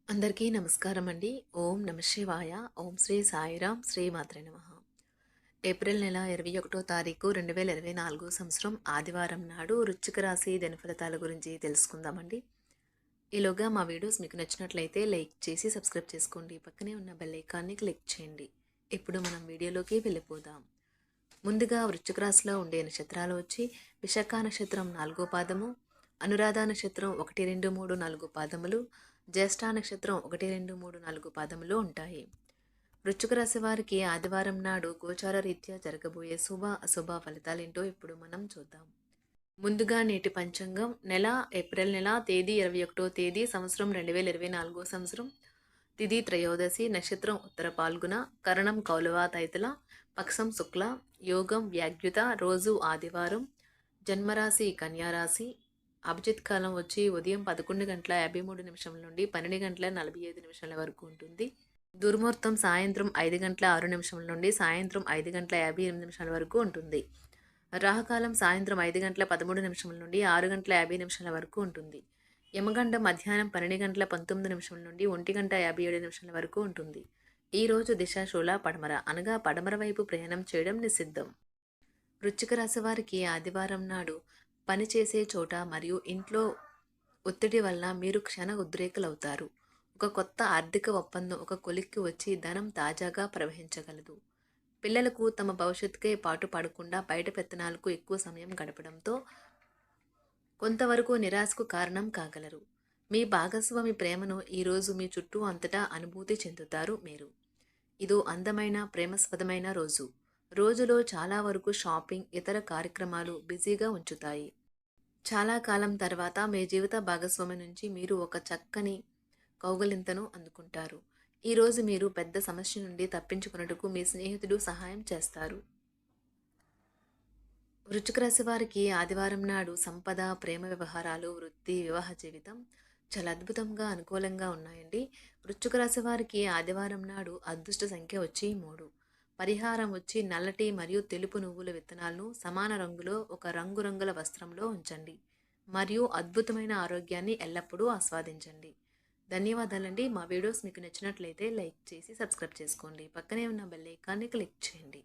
అందరికీ నమస్కారం అండి. ఓం నమ శివాయ. ఓం శ్రీ సాయిరాం. శ్రీ మాత్రే నమః. ఏప్రిల్ నెల 21వ తారీఖు 2024 సంవత్సరం ఆదివారం నాడు వృశ్చిక రాశి దినఫలితాల గురించి తెలుసుకుందామండి. ఈలోగా మా వీడియోస్ మీకు నచ్చినట్లయితే లైక్ చేసి సబ్స్క్రైబ్ చేసుకోండి. పక్కనే ఉన్న బెల్ ఐకాన్ని క్లిక్ చేయండి. ఇప్పుడు మనం వీడియోలోకి వెళ్ళిపోదాం. ముందుగా వృశ్చిక రాశిలో ఉండే నక్షత్రాలు వచ్చి విశాఖ నక్షత్రం 4వ పాదము, అనురాధ నక్షత్రం 1, 2, 3, 4 పాదములు, జ్యేష్ఠ నక్షత్రం 1, 2, 3, 4 పాదములు ఉంటాయి. వృశ్చిక రాశి వారికి ఆదివారం నాడు గోచార రీత్యా జరగబోయే శుభ అశుభ ఫలితాలేంటో ఇప్పుడు మనం చూద్దాం. ముందుగా నేటి పంచాంగం నెల ఏప్రిల్ నెల తేదీ 21వ తేదీ సంవత్సరం 2024 సంవత్సరం, తిథి త్రయోదశి, నక్షత్రం ఉత్తర పాల్గుణ, కరణం కౌలవ తైతుల, పక్షం శుక్ల, యోగం వ్యాగ్యుత, రోజు ఆదివారం, జన్మరాశి కన్యారాశి, అభిజిత్ కాలం వచ్చి ఉదయం 11:53 నుండి 12:45 వరకు ఉంటుంది. దుర్ముహూర్తం సాయంత్రం 5:06 నుండి సాయంత్రం 5:58 వరకు ఉంటుంది. రాహుకాలం సాయంత్రం 5:13 నుండి 6:50 వరకు ఉంటుంది. యమగండం మధ్యాహ్నం 12:19 నుండి 1:57 వరకు ఉంటుంది. ఈ రోజు దిశాశూల పడమర అనగా పడమర వైపు ప్రయాణం చేయడం నిషిద్ధం. వృశ్చిక రాశి వారికి ఆదివారం నాడు పని చేసే చోట మరియు ఇంట్లో ఒత్తిడి వల్ల మీరు క్షణ ఉద్రేకులవుతారు. ఒక కొత్త ఆర్థిక ఒప్పందం ఒక కొలిక్కి వచ్చి ధనం తాజాగా ప్రవహించగలదు. పిల్లలకు తమ భవిష్యత్తుకే పాటు పడకుండా బయట పెత్తనాలకు ఎక్కువ సమయం గడపడంతో కొంతవరకు నిరాశకు కారణం కాగలరు. మీ భాగస్వామి ప్రేమను ఈరోజు మీ చుట్టూ అంతటా అనుభూతి చెందుతారు మీరు. ఇదో అందమైన ప్రేమస్పదమైన రోజు. రోజులో చాలా వరకు షాపింగ్, ఇతర కార్యక్రమాలు బిజీగా ఉంచుతాయి. చాలా కాలం తర్వాత మీ జీవిత భాగస్వామి నుంచి మీరు ఒక చక్కని కౌగలింతను అందుకుంటారు. ఈరోజు మీరు పెద్ద సమస్య నుండి తప్పించుకున్నట్టుకు మీ స్నేహితుడు సహాయం చేస్తారు. వృశ్చిక రాశి వారికి ఆదివారం నాడు సంపద, ప్రేమ వ్యవహారాలు, వృత్తి, వివాహ జీవితం చాలా అద్భుతంగా అనుకూలంగా ఉన్నాయండి. వృశ్చిక రాశి వారికి ఆదివారం నాడు అదృష్ట సంఖ్య వచ్చి 3. పరిహారం వచ్చి నల్లటి మరియు తెలుపు నువ్వుల విత్తనాలను సమాన రంగులో ఒక రంగురంగుల వస్త్రంలో ఉంచండి మరియు అద్భుతమైన ఆరోగ్యాన్ని ఎల్లప్పుడూ ఆస్వాదించండి. ధన్యవాదాలండి. మా వీడియోస్ మీకు నచ్చినట్లయితే లైక్ చేసి సబ్స్క్రైబ్ చేసుకోండి. పక్కనే ఉన్న బెల్ ఐకాన్ని క్లిక్ చేయండి.